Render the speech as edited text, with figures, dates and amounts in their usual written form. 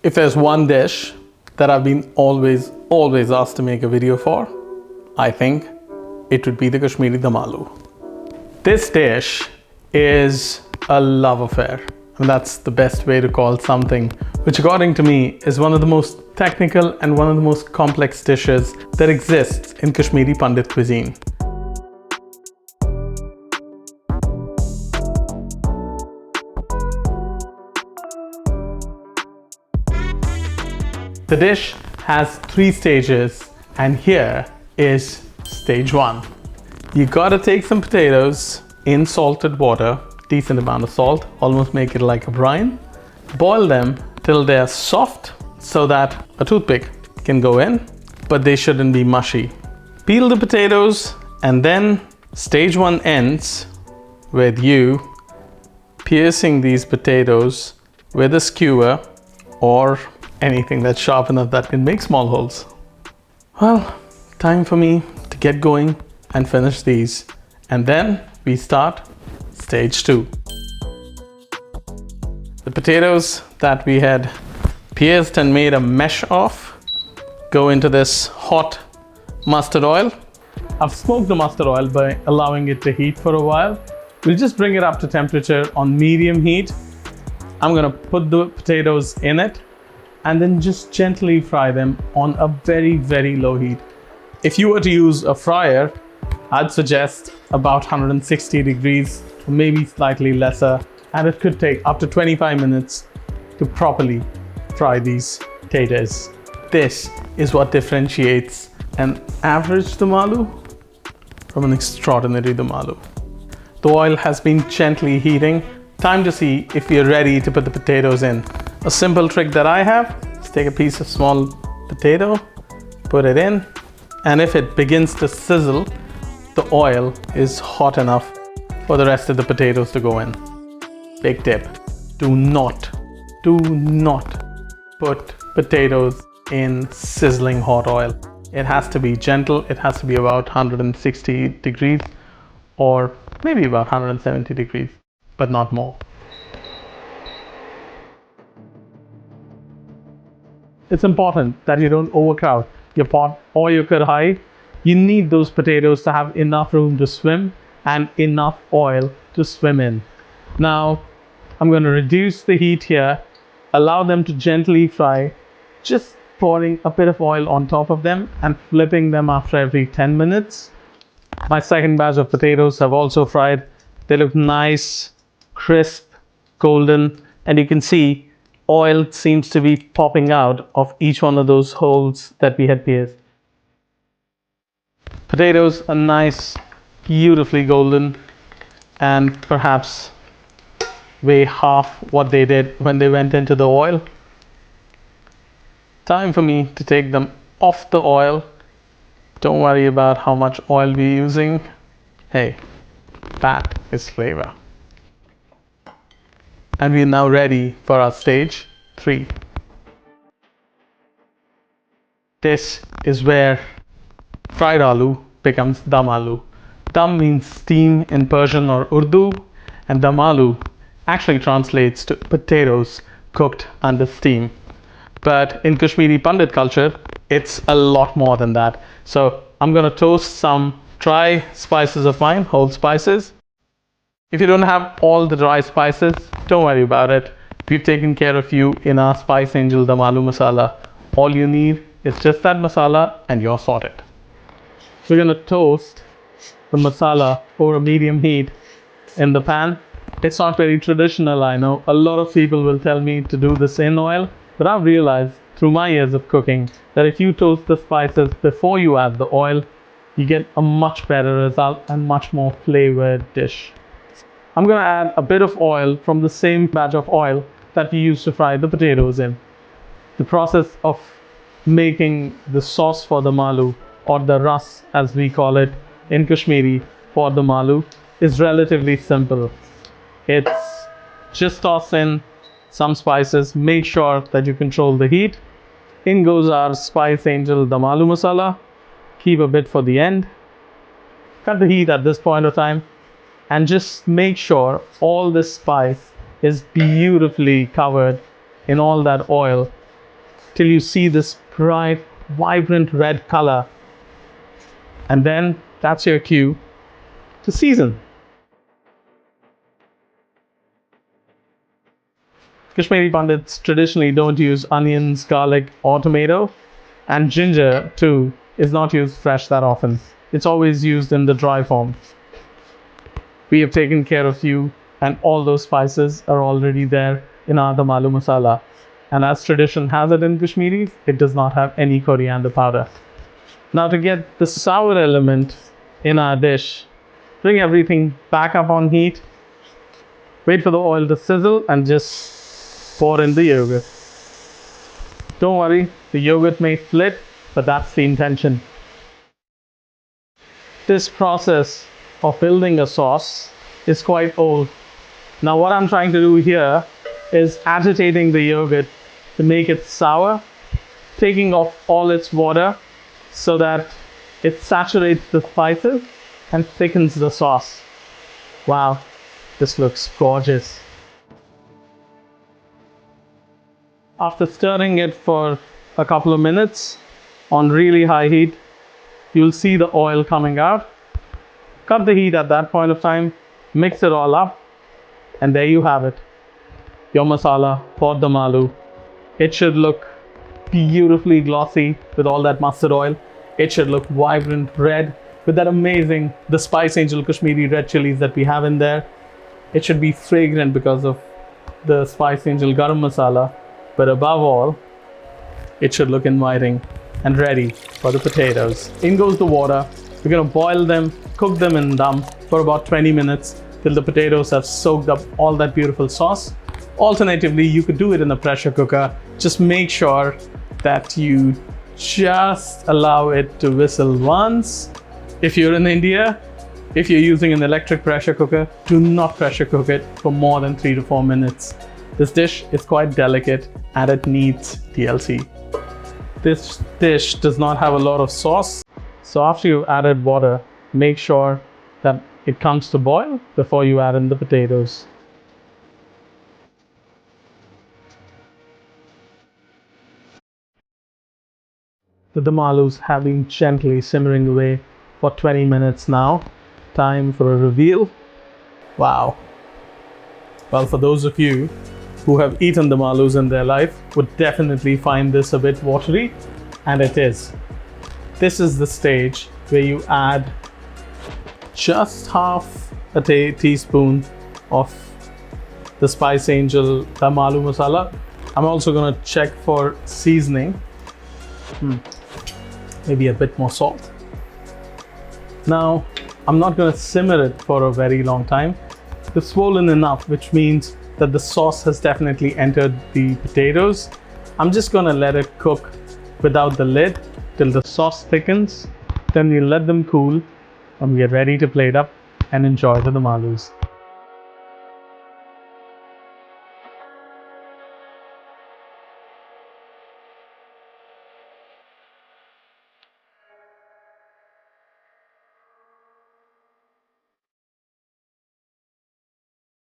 If there's one dish that I've been always asked to make a video for, I think it would be the Kashmiri Dum Aloo. This dish is a love affair. And that's the best way to call something which, according to me, is one of the most technical and one of the most complex dishes that exists in Kashmiri Pandit cuisine. The dish has 3 stages, and here is stage 1. You gotta take some potatoes in salted water, decent amount of salt, almost make it like a brine. Boil them till they're soft so that a toothpick can go in, but they shouldn't be mushy. Peel the potatoes, and then stage 1 ends with you piercing these potatoes with a skewer or anything that's sharp enough that can make small holes. Well, time for me to get going and finish these. And then we start stage 2. The potatoes that we had pierced and made a mesh of go into this hot mustard oil. I've smoked the mustard oil by allowing it to heat for a while. We'll just bring it up to temperature on medium heat. I'm gonna put the potatoes in it and then just gently fry them on a very low heat. If you were to use a fryer, I'd suggest about 160 degrees, or maybe slightly lesser, and it could take up to 25 minutes to properly fry these potatoes. This is what differentiates an average dum aloo from an extraordinary dum aloo. The oil has been gently heating. Time to see if we are ready to put the potatoes in. A simple trick that I have is take a piece of small potato, put it in, and if it begins to sizzle, the oil is hot enough for the rest of the potatoes to go in. Big tip, do not put potatoes in sizzling hot oil. It has to be gentle, it has to be about 160 degrees or maybe about 170 degrees, but not more. It's important that you don't overcrowd your pot or your kadhai. You need those potatoes to have enough room to swim and enough oil to swim in. Now, I'm going to reduce the heat here, allow them to gently fry, just pouring a bit of oil on top of them and flipping them after every 10 minutes. My second batch of potatoes have also fried. They look nice, crisp, golden, and you can see oil seems to be popping out of each one of those holes that we had pierced. Potatoes are nice, beautifully golden, and perhaps weigh half what they did when they went into the oil. Time for me to take them off the oil. Don't worry about how much oil we're using. Hey, that is flavor. And we're now ready for our stage 3. This is where fried aloo becomes dum aloo. Dum means steam in Persian or Urdu, and dum aloo actually translates to potatoes cooked under steam. But in Kashmiri Pandit culture, it's a lot more than that. So I'm gonna toast some dry spices of mine, whole spices. If you don't have all the dry spices, don't worry about it. We've taken care of you in our Spice Angel Dum Aloo masala. All you need is just that masala and you're sorted. We're gonna toast the masala over a medium heat in the pan. It's not very traditional, I know. A lot of people will tell me to do this in oil, but I've realized through my years of cooking that if you toast the spices before you add the oil, you get a much better result and much more flavored dish. I'm gonna add a bit of oil from the same batch of oil that we used to fry the potatoes in. The process of making the sauce for the aloo, or the ras as we call it in Kashmiri for the aloo, is relatively simple. It's just toss in some spices, make sure that you control the heat. In goes our Spice Angel Dum Aloo masala. Keep a bit for the end. Cut the heat at this point of time and just make sure all this spice is beautifully covered in all that oil till you see this bright, vibrant red color. And then that's your cue to season. Kashmiri Pandits traditionally don't use onions, garlic, or tomato, and ginger too is not used fresh that often. It's always used in the dry form. We have taken care of you, and all those spices are already there in our Dum Aloo masala. And as tradition has it in Kashmiri, it does not have any coriander powder. Now, to get the sour element in our dish, bring everything back up on heat, wait for the oil to sizzle, and just pour in the yogurt. Don't worry, the yogurt may split, but that's the intention. This process of building a sauce is quite old. Now what I'm trying to do here is agitating the yogurt to make it sour, taking off all its water so that it saturates the spices and thickens the sauce. Wow, this looks gorgeous. After stirring it for a couple of minutes on really high heat, you'll see the oil coming out. Cut the heat at that point of time, mix it all up, and there you have it. Your masala for Dum Aloo. It should look beautifully glossy with all that mustard oil. It should look vibrant red with that amazing, the Spice Angel Kashmiri red chilies that we have in there. It should be fragrant because of the Spice Angel Garam masala. But above all, it should look inviting and ready for the potatoes. In goes the water. We're going to boil them, cook them in dum for about 20 minutes till the potatoes have soaked up all that beautiful sauce. Alternatively, you could do it in a pressure cooker. Just make sure that you just allow it to whistle once. If you're in India, if you're using an electric pressure cooker, do not pressure cook it for more than 3 to 4 minutes. This dish is quite delicate and it needs TLC. This dish does not have a lot of sauce, so after you've added water, make sure that it comes to boil before you add in the potatoes. The Dum Aloos have been gently simmering away for 20 minutes now. Time for a reveal. Wow. Well, for those of you who have eaten Dum Aloos in their life would definitely find this a bit watery, and it is. This is the stage where you add just half a teaspoon of the Spice Angel Dum Aloo masala. I'm also going to check for seasoning. Maybe a bit more salt. Now, I'm not going to simmer it for a very long time. It's swollen enough, which means that the sauce has definitely entered the potatoes. I'm just going to let it cook without the lid till the sauce thickens. Then we'll let them cool and we are ready to plate up and enjoy the Dum Aloos.